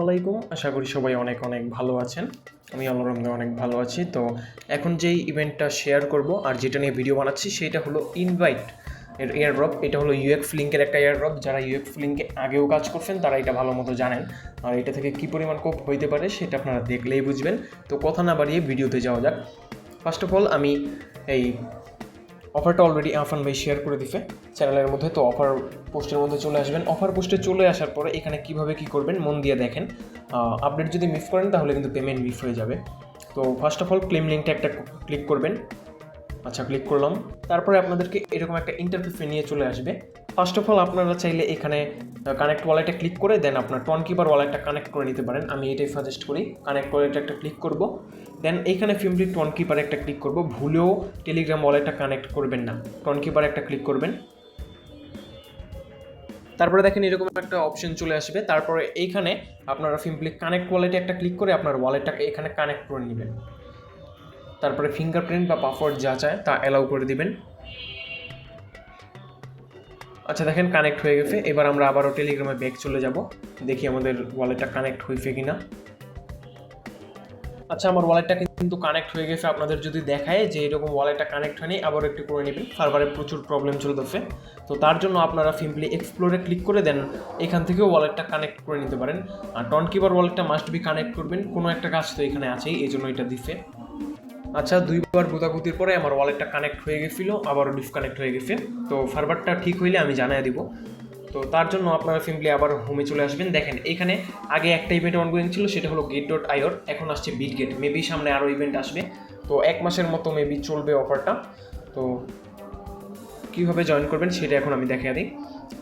আলাইকুম। আশা করি সবাই অনেক ভালো আছেন। আমি আল্লাহর রহমতে অনেক ভালো আছি। তো এখন যেই ইভেন্টটা শেয়ার করব আর যেটা নিয়ে ভিডিও বানাচ্ছি সেটা হলো ইনভাইট এর এয়ারড্রপ। এটা হলো ইউএক্স লিঙ্কের একটা এয়ারড্রপ। যারা ইউএক্স লিঙ্কে আগেও কাজ করছেন তারা এটা ভালো মতো জানেন। আর এটা থেকে কী পরিমাণ কোপ হইতে পারে সেটা আপনারা দেখলেই বুঝবেন। তো কথা না বাড়িয়ে ভিডিওতে যাওয়া যাক। ফার্স্ট অফ অল আমি এই অফারটা অলরেডি আফান ভাই শেয়ার করে দিছে চ্যানেলের মধ্যে। তো অফার পোস্টের মধ্যে চলে আসবেন। অফার পোস্টে চলে আসার পরে এখানে কীভাবে কী করবেন মন দিয়ে দেখেন। আপডেট যদি মিস করেন তাহলে কিন্তু পেমেন্ট মিস হয়ে যাবে। তো ফার্স্ট অফ অল ক্লেম লিঙ্কটা একটা ক্লিক করবেন। আচ্ছা, ক্লিক করলাম। তারপরে আপনাদেরকে এরকম একটা ইন্টারফেসে নিয়ে চলে আসবে। ফার্স্ট অফ অল আপনারা চাইলে এখানে কানেক্ট ওয়ালেটে ক্লিক করে দেন আপনার টনকিপার ওয়ালেটটা কানেক্ট করে নিতে পারেন। আমি এটাই সাজেস্ট করি। কানেক্ট ওয়ালেটে একটা ক্লিক করব, দেন এইখানে সিম্পলি টনকিপারে একটা ক্লিক করব। ভুলেও টেলিগ্রাম ওয়ালেটটা কানেক্ট করবেন না, টনকিপারে একটা ক্লিক করবেন। তারপরে দেখেন এরকম একটা অপশন চলে আসবে। তারপরে এইখানে আপনারা সিম্পলি কানেক্ট ওয়ালেটে একটা ক্লিক করে আপনার ওয়ালেটটাকে এখানে কানেক্ট করে নেবেন। তারপরে ফিঙ্গারপ্রিন্ট বা পাসওয়ার্ড যা চায় তা অ্যালাউ করে দিবেন। আচ্ছা, দেখেন কানেক্ট হয়ে গেছে। এবার আমরা আবারও টেলিগ্রামে ব্যাক চলে যাব, দেখি আমাদের ওয়ালেটটা কানেক্ট হয়েছে কিনা। আচ্ছা, আমার ওয়ালেটটা কিন্তু কানেক্ট হয়ে গেছে। আপনাদের যদি দেখায় যে এরকম ওয়ালেটটা কানেক্ট হয়নি, আবার একটু করে নেবেন। সার্ভারে প্রচুর প্রবলেম চলতেছে। তো তার জন্য আপনারা সিম্পলি এক্সপ্লোরে ক্লিক করে দেন, এখান থেকেও ওয়ালেটটা কানেক্ট করে নিতে পারেন। আর টনকিপার ওয়ালেটটা মাস্ট বি কানেক্ট করবেন, কোনো একটা কাজ তো এখানে আছেই, এই জন্য এটা দিছে। আচ্ছা, দুইবার গুতাগুতির পরে আমার ওয়ালেটটা কানেক্ট হয়ে গেছিলো, আবারও ডিসকানেক্ট হয়ে গেছে। তো সার্ভারটা ঠিক হইলে আমি জানিয়ে দিব। তো তার জন্য আপনারা সিম্পলি আবার হোমে চলে আসবেন। দেখেন এখানে আগে একটা ইভেন্ট অনগোয়িং ছিল, সেটা হলো get.io, এখন আসছে বিটগেট। মেবি সামনে আরও ইভেন্ট আসবে। তো 1 মাসের মতো মেবি চলবে অফারটা। তো কীভাবে জয়েন করবেন সেটা এখন আমি দেখিয়ে দিই।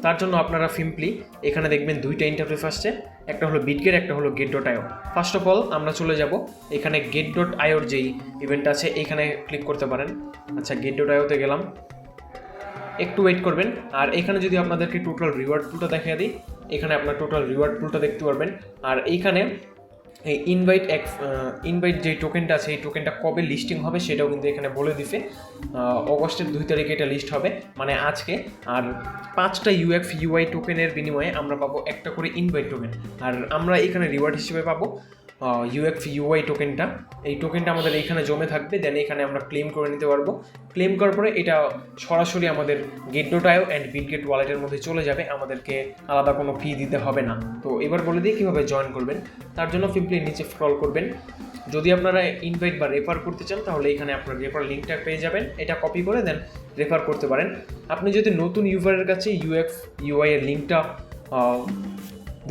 তার জন্য আপনারা সিম্পলি এখানে দেখবেন দুইটা ইন্টারফেস আসছে, একটা হলো বিটগেট, একটা হলো get.io। ফার্স্ট অফ অল আমরা চলে যাব এখানে get.ioর যেই ইভেন্ট আছে এইখানে ক্লিক করতে পারেন। আচ্ছা, get.ioতে গেলাম, একটু ওয়েট করবেন। আর এখানে যদি আপনাদেরকে টোটাল রিওয়ার্ড পুলটা দেখিয়ে দিই, এখানে আপনার টোটাল রিওয়ার্ড পুলটা দেখতে পারবেন। আর এইখানে এই ইনভাইট যে টোকেনটা আছে, এই টোকেনটা কবে লিস্টিং হবে সেটাও কিন্তু এখানে বলে দিছে। অগস্টের 2 তারিখে এটা লিস্ট হবে, মানে আজকে। আর 5টা ইউএক্স ইউআই টোকেনের বিনিময়ে আমরা পাবো একটা করে ইনভাইট টোকেন। আর আমরা এখানে রিওয়ার্ড হিসেবে পাবো ইউএক্স ইউআই টোকেনটা। এই টোকেনটা আমাদের এইখানে জমে থাকবে, দেন এখানে আমরা ক্লেম করে নিতে পারবো। ক্লেম করার পরে এটা সরাসরি আমাদের get.io অ্যান্ড বিটগেট ওয়ালেটের মধ্যে চলে যাবে, আমাদেরকে আলাদা কোনো ফি দিতে হবে না। তো এবার বলে দিই কীভাবে জয়েন করবেন। তার জন্য সিম্পলি নিচে স্ক্রল করবেন। যদি আপনারা ইনভাইট বা রেফার করতে চান তাহলে এখানে আপনার রেফার লিঙ্কটা পেয়ে যাবেন, এটা কপি করে দেন রেফার করতে পারেন। আপনি যদি নতুন ইউজারের কাছে ইউএক্স ইউআই এর লিঙ্কটা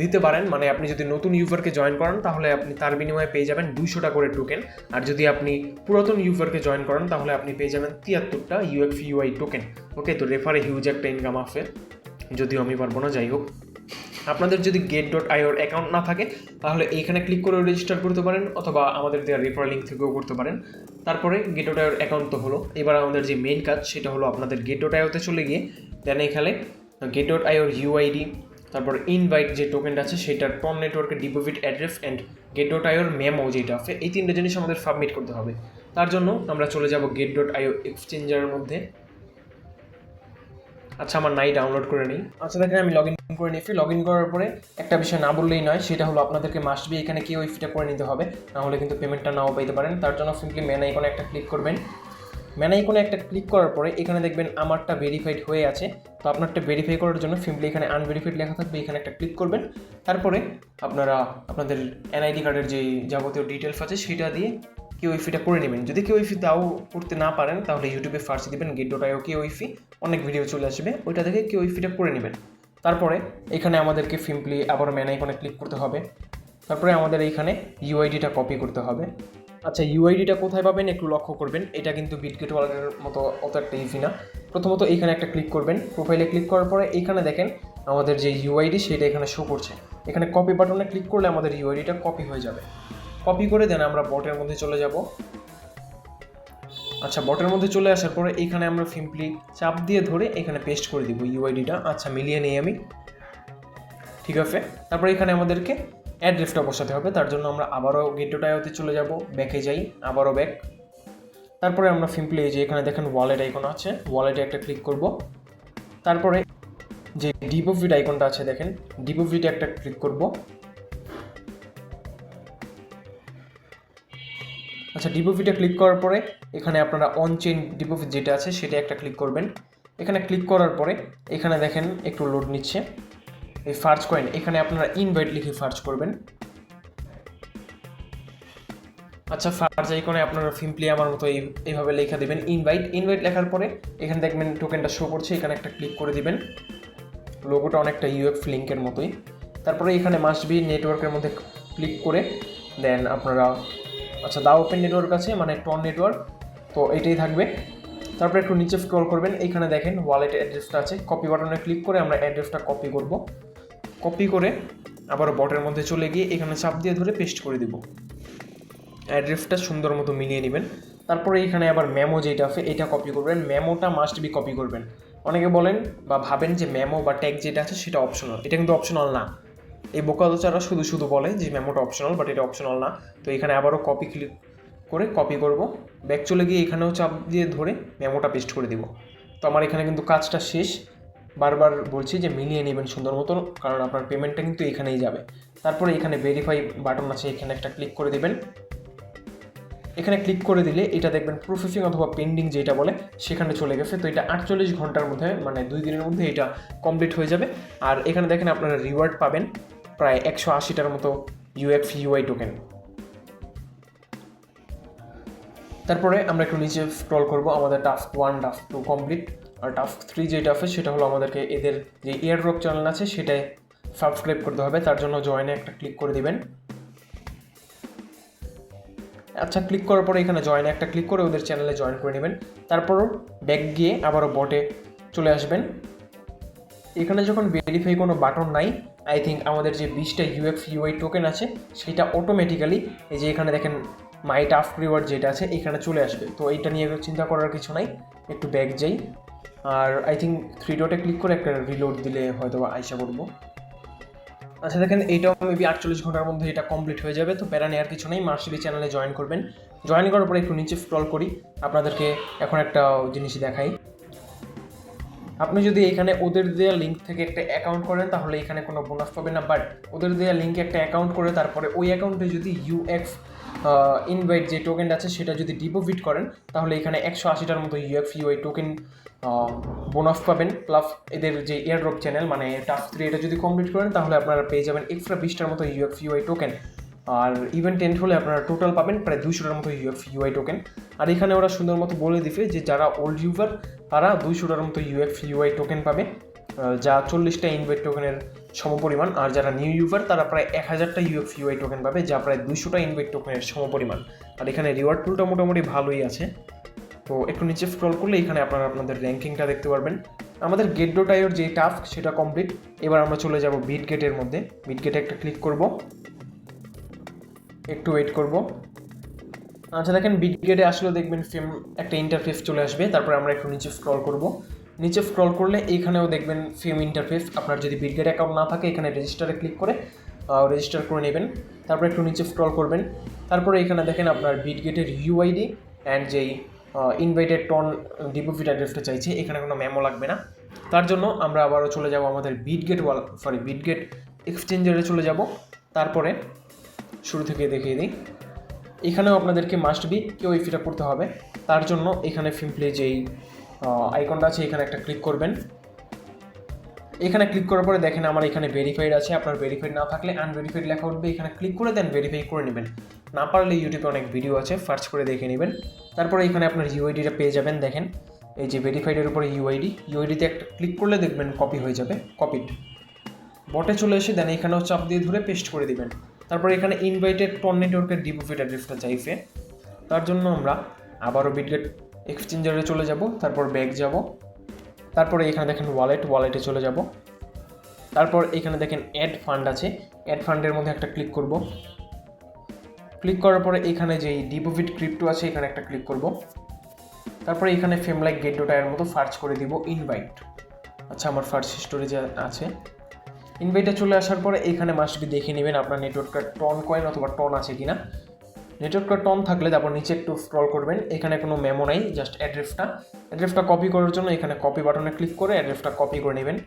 দিতে পারেন, মানে আপনি যদি নতুন ইউজারকে জয়েন করান তাহলে আপনি তার বিনিময়ে পেয়ে যাবেন 200টা করে টোকেন। আর যদি আপনি পুরাতন ইউজারকে জয়েন করান তাহলে আপনি পেয়ে যাবেন 73টা ইউএক্স ইউআই টোকেন। ওকে, তো রেফারে হিউজ একটা ইনকাম আছে, যদিও আমি পারবো না, যাই হোক। আপনাদের যদি get.io অ্যাকাউন্ট না থাকে তাহলে এইখানে ক্লিক করে রেজিস্টার করতে পারেন, অথবা আমাদের দেওয়া রেফার লিঙ্ক থেকেও করতে পারেন। তারপরে get.io অ্যাকাউন্ট তো হলো, এবার আমাদের যে মেইন কাজ সেটা হলো আপনাদের get.ioতে চলে গিয়ে দেন এখানে get.io ইউআইডি, তারপর ইনভাইট যে টোকেনটা আছে সেটার টন নেটওয়ার্কের deposit address and get.io memo যেটা আছে, এই 3টে জিনিস আমাদের সাবমিট করতে হবে। তার জন্য আমরা চলে যাব get.io এক্সচেঞ্জারের মধ্যে। আচ্ছা, আমার নাই ডাউনলোড করে নিই। আচ্ছা, দেখেন আমি লগ ইন করে নিয়েছি। লগ ইন করার পরে একটা বিষয় না বললেই নয়, সেটা হলো আপনাদেরকে মাস্ট বি এখানে কেওয়াইসিটা করে নিতে হবে, নাহলে কিন্তু পেমেন্টটা নাও পাইতে পারেন। তার জন্য সিম্পলি ম্যান আইকনে একটা ক্লিক করবেন। ম্যান আইকনে একটা ক্লিক করার পরে এখানে দেখবেন আমারটা ভেরিফাইড হয়ে আছে। তো আপনারটা ভেরিফাই করার জন্য সিম্পলি এখানে আনভেরিফাইড লেখা থাকবে, এখানে একটা ক্লিক করবেন। তারপরে আপনারা আপনাদের এনআইডি কার্ডের যে যাবতীয় ডিটেলস আছে সেটা দিয়ে কেওয়াইসিটা করে নেবেন। যদি কেওয়াইসি তাও করতে না পারেন তাহলে ইউটিউবে সার্চ দিবেন get.io কেওয়াইসি, অনেক ভিডিও চলে আসবে, ওইটা থেকে কেওয়াইসিটা করে নেবেন। তারপরে এখানে আমাদেরকে সিম্পলি আবার ম্যান আইকনে ক্লিক করতে হবে। তারপরে আমাদের এইখানে ইউআইডিটা কপি করতে হবে। আচ্ছা, ইউআইডিটা কোথায় পাবেন একটু লক্ষ্য করবেন, এটা কিন্তু বিটগেট ওয়ালেটের মতো অত একটা ইজি না। প্রথমত এইখানে একটা ক্লিক করবেন, প্রোফাইলে ক্লিক করার পরে এইখানে দেখেন আমাদের যে ইউআইডি সেটা এখানে শো করছে। এখানে কপি বাটনে ক্লিক করলে আমাদের ইউআইডিটা কপি হয়ে যাবে। কপি করে দেন আমরা বটের মধ্যে চলে যাব। আচ্ছা, বটের মধ্যে চলে আসার পরে এইখানে আমরা সিম্পলি চাপ দিয়ে ধরে এখানে পেস্ট করে দিব ইউআইডিটা। আচ্ছা, মিলিয়ে নেই আমি, ঠিক আছে। তারপরে এখানে আমাদেরকে অ্যাড্রেসটা বসাতে হবে। তার জন্য আমরা আবারও get.ioতে চলে যাব, ব্যাকে যাই, আবারও ব্যাক। তারপরে আমরা সিম্পলি এই যে এখানে দেখেন ওয়ালেট আইকন আছে, ওয়ালেটে একটা ক্লিক করব। তারপরে যে ডিপোজিট আইকনটা আছে দেখেন, ডিপোজিটে একটা ক্লিক করব। আচ্ছা, ডিপোজিটে ক্লিক করার পরে এখানে আপনারা অন চেইন ডিপোজিট যেটা আছে সেটা একটা ক্লিক করবেন। এখানে ক্লিক করার পরে এখানে দেখেন একটু লোড নিচ্ছে। এই সার্চ কয়েন এখানে আপনারা ইনভাইট লিখে সার্চ করবেন। আচ্ছা, সার্চ আইকনে আপনারা সিম্পলি আমার মতো এইভাবে লেখা দেবেন ইনভাইট লেখার পরে এখানে দেখবেন টোকেনটা শো করছে, এখানে একটা ক্লিক করে দিবেন। লোগোটা অনেকটা ইউএফ লিঙ্কের মতোই। তারপরে এখানে মাস্ট বি নেটওয়ার্কের মধ্যে ক্লিক করে দেন আপনারা আচ্ছা দা ওপেন নেটওয়ার্ক আছে মানে টন নেটওয়ার্ক, তো এটাই থাকবে। তারপরে একটু নিচে স্ক্রল করবেন, এইখানে দেখেন ওয়ালেট অ্যাড্রেসটা আছে, কপি বাটনে ক্লিক করে আমরা অ্যাড্রেসটা কপি করব। কপি করে আবার বটের মধ্যে চলে গিয়ে এখানে চাপ দিয়ে ধরে পেস্ট করে দিব। অ্যাড্রেসটা সুন্দর মতো মিলিয়ে নেবেন। তারপরে এখানে আবার মেমো যেটা আছে এটা কপি করবেন, মেমোটা মাস্ট বি কপি করবেন। অনেকে বলেন বা ভাবেন যে মেমো বা ট্যাগ যেটা আছে সেটা অপশনাল, এটা কিন্তু অপশনাল না। এই বোকাদোচারা শুধু বলে যে মেমোটা অপশনাল, বাট এটা অপশনাল না। তো এখানে আবারও কপি ক্লিক করে কপি করব, ব্যাক চলে গিয়ে এখানেও চাপ দিয়ে ধরে মেমোটা পেস্ট করে দিব। তো আমার এখানে কিন্তু কাজটা শেষ। বারবার বলছি যে মিলিয়ে নেবেন সুন্দর মতো, কারণ আপনার পেমেন্টটা কিন্তু এখানেই যাবে। তারপরে এখানে ভেরিফাই বাটন আছে, এখানে একটা ক্লিক করে দেবেন। এখানে ক্লিক করে দিলে এটা দেখবেন প্রসেসিং অথবা পেন্ডিং যেটা বলে সেখানে চলে গেছে। তো এটা 48 ঘন্টার মধ্যে মানে 2 দিনের মধ্যে এটা কমপ্লিট হয়ে যাবে। আর এখানে দেখেন আপনারা রিওয়ার্ড পাবেন প্রায় 180টার মতো ইউএফ/ইউআই টোকেন। তারপরে আমরা একটু নিচে স্ক্রল করব, আমাদের টাস্ক 1 টাস্ক 2 কমপ্লিট। আর টাস্ক 3 যেটা আছে সেটা হলো আমাদেরকে এদের যে এয়ারড্রপ চ্যানেল আছে সেটায় সাবস্ক্রাইব করতে হবে। তার জন্য জয়েনে একটা ক্লিক করে দিবেন। আচ্ছা, ক্লিক করার পরে এখানে জয়েনে একটা ক্লিক করে ওদের চ্যানেলে জয়েন করে নেবেন। তারপরও ব্যাক গিয়ে আবারও বটে চলে আসবেন। এখানে যখন ভেরিফাই কোনো বাটন নাই, আই থিঙ্ক আমাদের যে 20টা ইউএফ/ইউআই টোকেন আছে সেটা অটোমেটিক্যালি এই যে এখানে দেখেন মাই টাস্ক রিওয়ার্ড যেটা আছে এখানে চলে আসবে। তো এইটা নিয়ে চিন্তা করার কিছু নাই, একটু ব্যাক যাই। আর আই থিঙ্ক 3 ডটে ক্লিক করে একটা রিলোড দিলে হয়তো আইসা করবো। আচ্ছা দেখেন, এইটাও মেবি 48 ঘন্টার মধ্যে এটা কমপ্লিট হয়ে যাবে। তো প্যারা নেওয়ার কিছু নেই, মার্শালি চ্যানেলে জয়েন করবেন। জয়েন করার পরে একটু নিচে স্ক্রল করি, আপনাদেরকে এখন একটা জিনিস দেখাই। আপনি যদি এখানে ওদের দেওয়া লিঙ্ক থেকে একটা অ্যাকাউন্ট করেন তাহলে এখানে কোনো বোনাস পাবেন না, বাট ওদের দেওয়া লিঙ্কে একটা অ্যাকাউন্ট করে তারপরে ওই অ্যাকাউন্টে যদি ইউএক্স ইনভাইট যে টোকেনটা আছে সেটা যদি ডিপোজিট করেন তাহলে এখানে 180টার মতো ইউএফ/ইউআই টোকেন বোনাস পাবেন। প্লাস এদের যে এয়ারড্রপ চ্যানেল মানে টাস্ক 3 এটা যদি কমপ্লিট করেন তাহলে আপনারা পেয়ে যাবেন এক্সট্রা 20টার মতো ইউএফ/ইউআই টোকেন। আর ইভেন্ট এন্ড হলে আপনারা টোটাল পাবেন প্রায় 200টার মতো ইউএফ/ইউআই টোকেন। আর এখানে ওরা সুন্দর মতো বলে দিবে যে যারা ওল্ড ইউজার তারা 200টার মতো ইউএফ/ইউআই টোকেন পাবে, যা 40টা ইনভাইট টোকেনের সমপরিমাণ। আর যারা নিউ ইউজার তারা প্রায় 1000টা ইউএফ/ইউআই টোকেন পাবে, যা প্রায় 200টা ইনভাইট টোকেনের সমপরিমাণ। আর এখানে রিওয়ার্ড পুলটা মোটামুটি ভালোই আছে। তো একটু নিচে স্ক্রল করলে এখানে আপনারা আপনাদের র্যাঙ্কিংটা দেখতে পারবেন। আমাদের গেট.আইওর যে টাস্ক সেটা কমপ্লিট। এবার আমরা চলে যাব বিটগেটের মধ্যে। বিটগেটে একটা ক্লিক করব, একটু ওয়েট করব। আচ্ছা দেখেন, বিটগেটে আসলে দেখবেন সেম একটা ইন্টারফেস চলে আসবে। তারপরে আমরা একটু নিচে স্ক্রল করব। নিচে স্ক্রল করলে এইখানেও দেখবেন সেম ইন্টারফেস। আপনার যদি বিটগেট অ্যাকাউন্ট না থাকে এখানে রেজিস্টারে ক্লিক করে রেজিস্টার করে নেবেন। তারপরে একটু নিচে স্ক্রল করবেন। তারপরে এখানে দেখেন আপনার বিটগেটের ইউআইডি অ্যান্ড যেই ইনভাইটেড টন ডিপোজিট অ্যাড্রেসটা চাইছে, এখানে কোনো মেমো লাগবে না। তার জন্য আমরা আবারও চলে যাব আমাদের বিটগেট এক্সচেঞ্জারে চলে যাব। তারপরে শুরু থেকে দেখিয়ে দিই, এখানেও আপনাদেরকে মাস্ট বি কেওয়াইসিটা করতে হবে। তার জন্য এখানে সিম্পলি যেই আইকনটা আছে এখানে একটা ক্লিক করবেন। এখানে ক্লিক করার পরে দেখেন আমার এখানে ভেরিফাইড আছে। আপনার ভেরিফাইড না থাকলে আনভেরিফাইড লেখা উঠবে, এখানে ক্লিক করে দেন ভেরিফাই করে নেবেন। না পারলে ইউটিউবে অনেক ভিডিও আছে, সার্চ করে দেখে নেবেন। তারপরে এখানে আপনার ইউআইডিটা পেয়ে যাবেন। দেখেন এই যে ভেরিফাইডের উপরে ইউআইডিতে একটা ক্লিক করলে দেখবেন কপি হয়ে যাবে, কপিড। বটে চলে এসে দেন এখানেও চাপ দিয়ে ধরে পেস্ট করে দিবেন। তারপরে এখানে ইনভাইটেড টন নেটওয়ার্কের ডিপোজিট অ্যাড্রেসটা চাইছে। তার জন্য আমরা আবারও বিটগেট এক্সচেঞ্জারে চলে যাব, তারপর ব্যাক যাব। তারপরে এখানে দেখেন ওয়ালেটে চলে যাব। তারপর এখানে দেখেন অ্যাড ফান্ড আছে, অ্যাড ফান্ডের মধ্যে একটা ক্লিক করব। ক্লিক করার পরে এখানে যেই ডিপোজিট ক্রিপ্টো আছে এখানে একটা ক্লিক করব। তারপরে এখানে ফেম লাইক গেট.আইওর মতো সার্চ করে দিব ইনভাইট। আচ্ছা, আমার ফার্স্ট স্টোরেজে আছে। ইনভাইটে চলে আসার পরে এখানে মাস্ট বি দেখে নেবেন আপনার নেটওয়ার্কটা টন কয়েন অথবা টন আছে কিনা। নেটওয়ার্কটা টন থাকলে তারপর নিচে একটু স্ক্রল করবেন, এখানে কোনো মেমো নাই, জাস্ট অ্যাড্রেসটা কপি করার জন্য এখানে কপি বাটনে ক্লিক করে অ্যাড্রেসটা কপি করে নেবেন।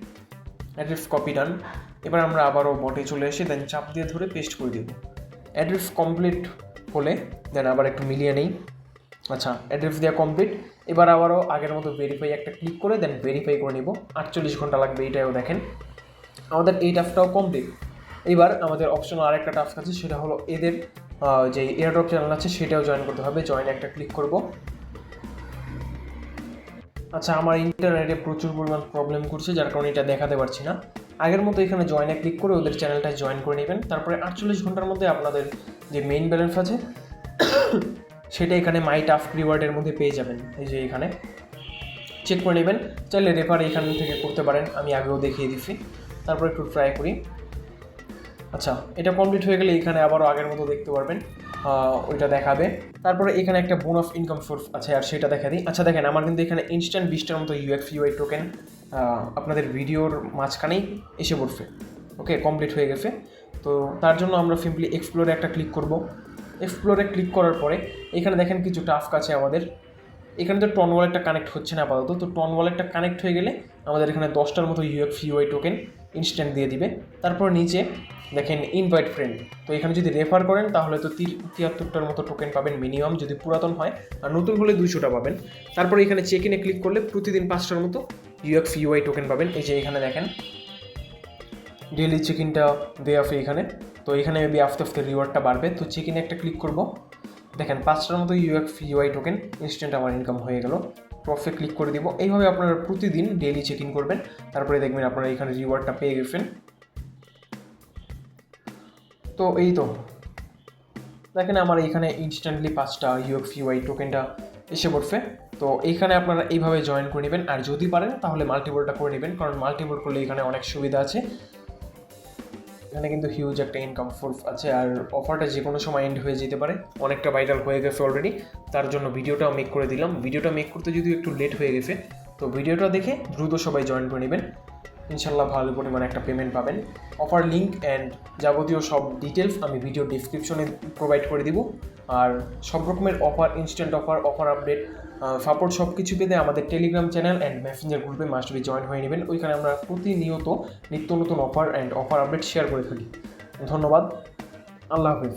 অ্যাড্রেস কপি ডান। এবার আমরা আবারও বটে চলে এসে দেন চাপ দিয়ে ধরে পেস্ট করে দেব। অ্যাড্রেস কমপ্লিট হলে দেন আবার একটু মিলিয়ে নেই। আচ্ছা, অ্যাড্রেস দেওয়া কমপ্লিট। এবার আবারও আগের মতো ভেরিফাই একটা ক্লিক করে দেন ভেরিফাই করে নিব। 48 ঘন্টা লাগবে, এইটাও দেখেন আমাদের এই টাস্কটাও কমপ্লিট। এবার আমাদের অপশনাল আরেকটা টাস্ক আছে, সেটা হলো এদের যে এয়ারড্রপ চ্যানেল আছে সেটাও জয়েন করতে হবে। জয়েনে একটা ক্লিক করব। আচ্ছা, আমার ইন্টারনেটে প্রচুর পরিমাণ প্রবলেম করছে, যার কারণে এটা দেখাতে পারছি না। আগের মতো এখানে জয়েনে ক্লিক করে ওদের চ্যানেলটা জয়েন করে নেবেন। তারপরে 48 ঘন্টার মধ্যে আপনাদের যে মেইন ব্যালেন্স আছে সেটা এখানে মাই টাস্ক রিওয়ার্ডের মধ্যে পেয়ে যাবেন। এই যে এখানে চেক করে নেবেন। চাইলে রেফার এখান থেকে করতে পারেন, আমি আগেও দেখিয়ে দিচ্ছি। তারপর একটু ট্রাই করি। আচ্ছা, এটা কমপ্লিট হয়ে গেলে এখানে আবারও আগের মতো দেখতে পারবেন, ওইটা দেখাবে। তারপরে এখানে একটা বোন অফ ইনকাম সোর্স আছে, আর সেটা দেখা দিই। আচ্ছা দেখেন, আমার কিন্তু এখানে ইনস্ট্যান্ট 20টার মতো ইউএফইউআই টোকেন আপনাদের ভিডিওর মাঝখানেই এসে পড়ছে। ওকে, কমপ্লিট হয়ে গেছে। তো তার জন্য আমরা সিম্পলি এক্সপ্লোরে একটা ক্লিক করব। এক্সপ্লোরে ক্লিক করার পরে এখানে দেখেন কিছু টাস্ক আছে আমাদের। এখানে তো টন ওয়ালেটটা কানেক্ট হচ্ছে না আপাতত, তো টন ওয়ালেটটা কানেক্ট হয়ে গেলে আমাদের এখানে 10টার মতো ইউএফইউআই টোকেন ইনস্ট্যান্ট দিয়ে দিবে। তারপর নিচে দেখেন ইনভাইট ফ্রেন্ড, তো এখানে যদি রেফার করেন তাহলে তো 73টার মতো টোকেন পাবেন মিনিমাম, যদি পুরাতন হয়, আর নতুন হলে 200টা পাবেন। তারপরে এখানে চেক ইনে ক্লিক করলে প্রতিদিন 5টার মতো ইউএফইউআই টোকেন পাবেন। এই যে এখানে দেখেন ডেইলি চেক ইনটা দেওয়া আছে এখানে। তো এখানে মেবি আস্তে আস্তে রিওয়ার্ডটা বাড়বে। তো চেক ইনে একটা ক্লিক করব। দেখেন 5টার মতো ইউএফইউআই টোকেন ইনস্ট্যান্ট আমার ইনকাম হয়ে গেল। প্রফে ক্লিক করে দিব। এইভাবে আপনারা প্রতিদিন ডেইলি চেক ইন করবেন, তারপরে দেখবেন আপনারা এখানে রিওয়ার্ডটা পেয়ে গেছেন। তো এই তো দেখেন আমার এখানে ইনস্ট্যান্টলি 5টা ইউএফইউআই টোকেনটা এসে পড়ছে। তো এইখানে আপনারা এইভাবে জয়েন করে নেবেন, আর যদি পারেন তাহলে মাল্টিপলটা করে নেবেন, কারণ মাল্টিপল করলে এখানে অনেক সুবিধা আছে। এখানে কিন্তু হিউজ একটা ইনকাম সোর্স আছে, আর অফারটা যে কোনো সময় এন্ড হয়ে যেতে পারে। অনেকটা ভাইরাল হয়ে গেছে অলরেডি, তার জন্য ভিডিওটাও মেক করে দিলাম। ভিডিওটা মেক করতে যদিও একটু লেট হয়ে গেছে, তো ভিডিওটা দেখে দ্রুত সবাই জয়েন করে নেবেন। ইনশাল্লাহ ভালো পরিমাণে একটা পেমেন্ট পাবেন। অফার লিঙ্ক অ্যান্ড যাবতীয় সব ডিটেলস আমি ভিডিও ডিসক্রিপশনে প্রোভাইড করে দিব। আর সব রকমের offer, instant offer, offer update, support সব কিছু পেতে আমাদের টেলিগ্রাম চ্যানেল অ্যান্ড মেসেঞ্জার গ্রুপে মাস্ট বি জয়েন হয়ে নেবেন। ওইখানে আমরা প্রতিনিয়ত নিত্য নতুন offer and offer update share করে থাকি। ধন্যবাদ, আল্লাহ হাফিজ।